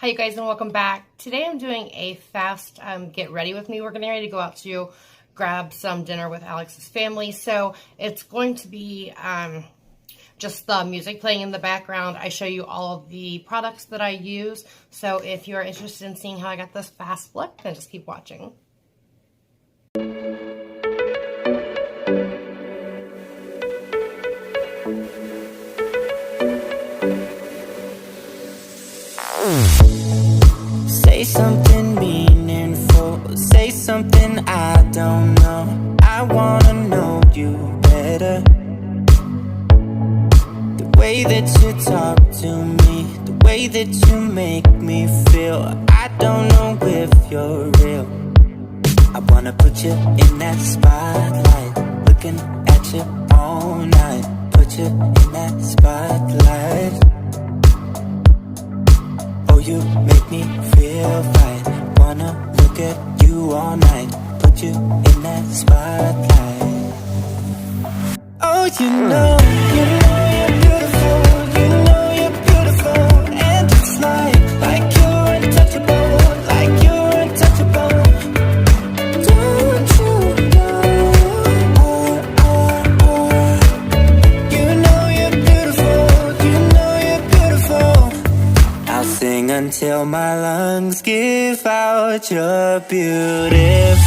Hi you guys and welcome back. Today I'm doing a fast get ready with me. We're getting ready to go out to grab some dinner with Alex's family. So it's going to be just the music playing in the background. I show you all of the products that I use. So if you're interested in seeing how I got this fast look, then just keep watching. Say something meaningful, say something I don't know. I wanna know you better. The way that you talk to me, the way that you make me feel, I don't know if you're real. I wanna put you in that spotlight, looking at you all night. Put you in that spotlight. You make me feel right. Wanna look at you all night. Put you in that spotlight. Oh, you know you're beautiful. You know you're beautiful. And it's like you're untouchable. Like you're untouchable. Don't you know? You know you're beautiful. You know you're beautiful. I'll sing until my lungs give out. You're beautiful.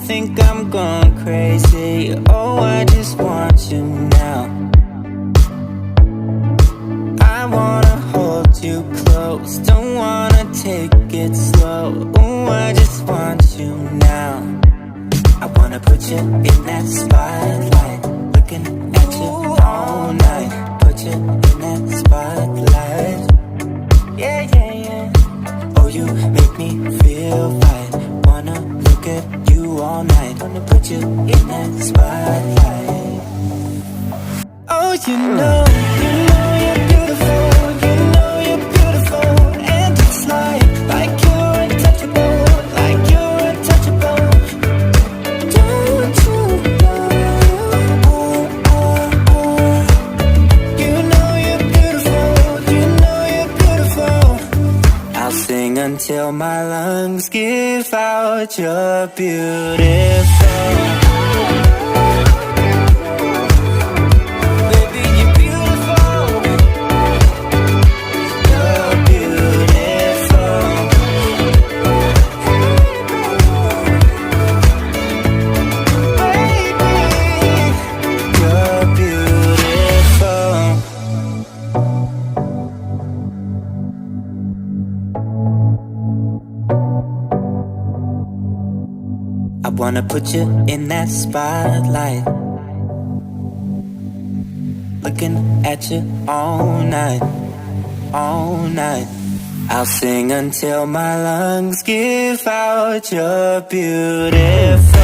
Think I'm going crazy. Oh, I just want you now. I wanna hold you close, don't wanna take it slow. Oh, I just want you now. I wanna put you in that spotlight, looking at you all night. Put you in that spotlight. Yeah, yeah, yeah. Oh, you make me feel right. Wanna look at you all night. Wanna put you in that spotlight. Oh, you know you're beautiful. You know you're beautiful. And it's like you're untouchable. Like you're untouchable. Don't you know? You know you're beautiful. You know you're beautiful. I'll sing until my lungs give out. You're beautiful. I wanna put you in that spotlight, looking at you all night, all night. I'll sing until my lungs give out. You're beautiful.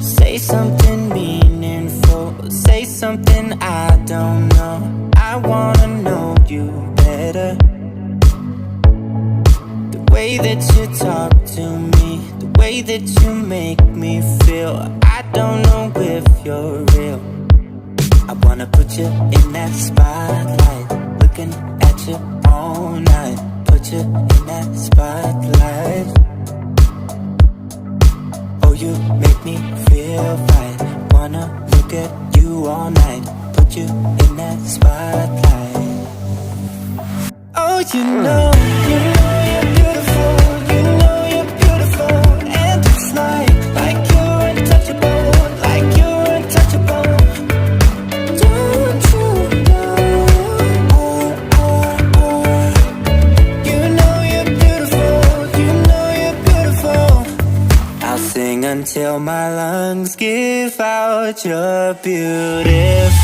Say something meaningful, say something I don't know. I wanna know you better. The way that you talk to me, the way that you make me feel, I don't know if you're real. I wanna put you in that spotlight, looking at you all night. Put you in that spotlight. Oh, you make me feel right. Wanna look at you all night. Put you in that spotlight. Oh, you know you're beautiful. You know you're beautiful. And it's until my lungs give out. You're beautiful.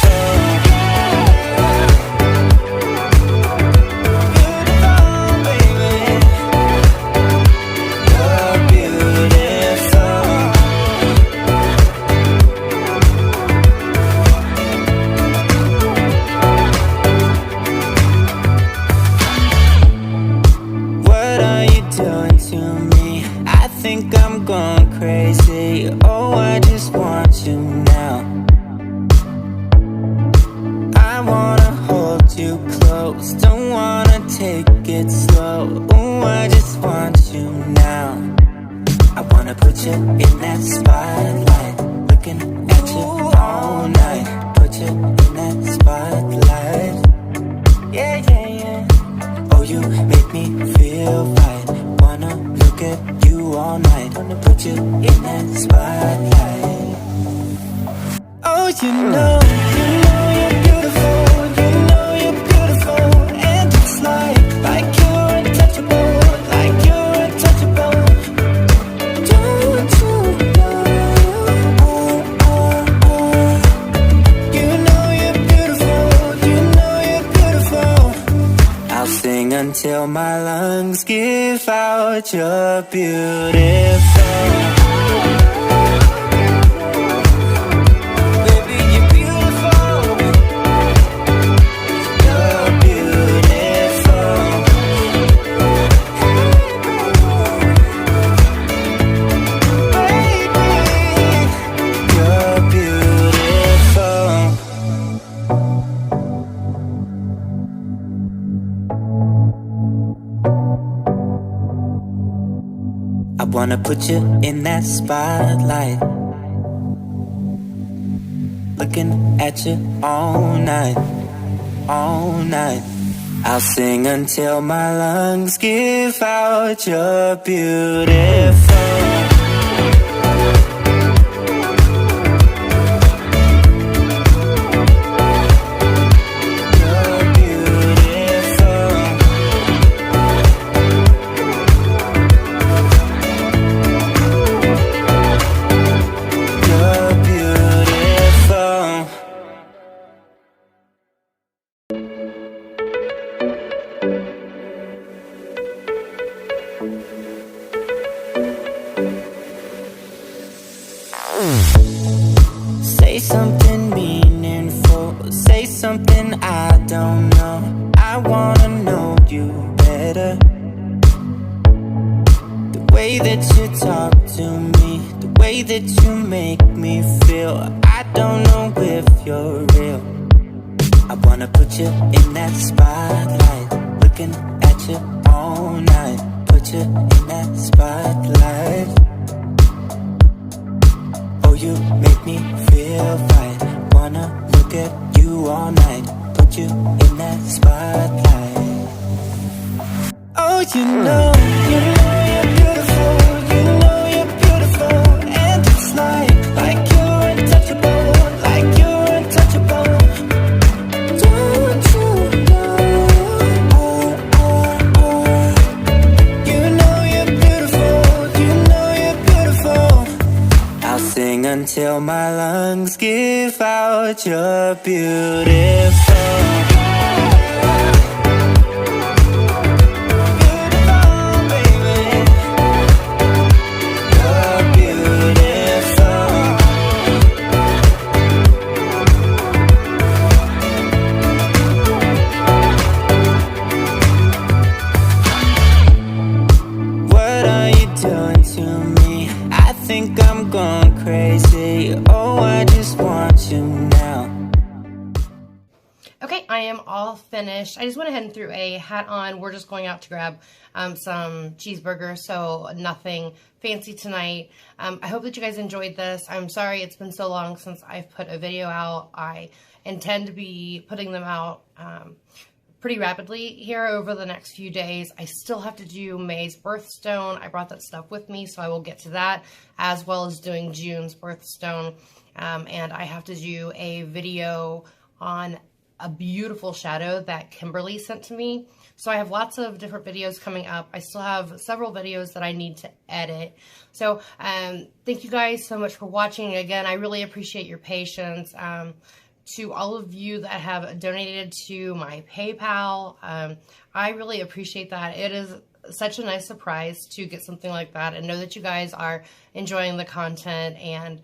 Going crazy, oh, I just want you now. I wanna hold you close, don't wanna take it slow. Oh, I just want you now. I wanna put you in that spotlight, looking at you all night. Put you in that spotlight. Yeah, yeah, yeah. Oh, you make me feel right. Wanna look at you all night. Wanna put you in that spotlight. Oh, you know you're beautiful. You know you're beautiful. And it's like you're untouchable. Like you're untouchable. Don't you know? Oh, oh, oh. You know you're beautiful. You know you're beautiful. I'll sing until my lungs give out. You're beautiful. Baby, you're beautiful. You're beautiful. Baby, you're beautiful. I wanna put you in that spotlight, looking at you all night, all night. I'll sing until my lungs give out. You're beautiful. Say something meaningful, say something I don't know. I wanna know you better. The way that you talk to me, the way that you make me feel, I don't know if you're real. I wanna put you in that spotlight, looking at you all night. Put you in that spotlight. Oh, you make me feel right. Wanna look at you all night. Put you in that spotlight. Oh, you know you're beautiful. You know you're beautiful. And it's like you're untouchable. Like you're untouchable. Don't you know? Oh, oh, oh. You know you're beautiful. You know you're beautiful. I'll sing until my lungs give out. You're beautiful. I'm going crazy. Oh, I just want you now. Okay, I am all finished. I just went ahead and threw a hat on. We're just going out to grab some cheeseburgers, so nothing fancy tonight. I hope that you guys enjoyed this. I'm sorry it's been so long since I've put a video out. I intend to be putting them out pretty rapidly here over the next few days. I still have to do May's birthstone. I brought that stuff with me, so I will get to that, as well as doing June's birthstone. And I have to do a video on a beautiful shadow that Kimberly sent to me. So I have lots of different videos coming up. I still have several videos that I need to edit. So thank you guys so much for watching. Again, I really appreciate your patience. To all of you that have donated to my PayPal, I really appreciate that. It is such a nice surprise to get something like that and know that you guys are enjoying the content and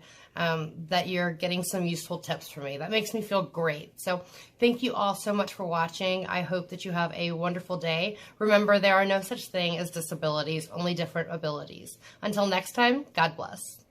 that you're getting some useful tips from me. That makes me feel great. So thank you all so much for watching. I hope that you have a wonderful day. Remember, there are no such thing as disabilities, only different abilities. Until next time, God bless.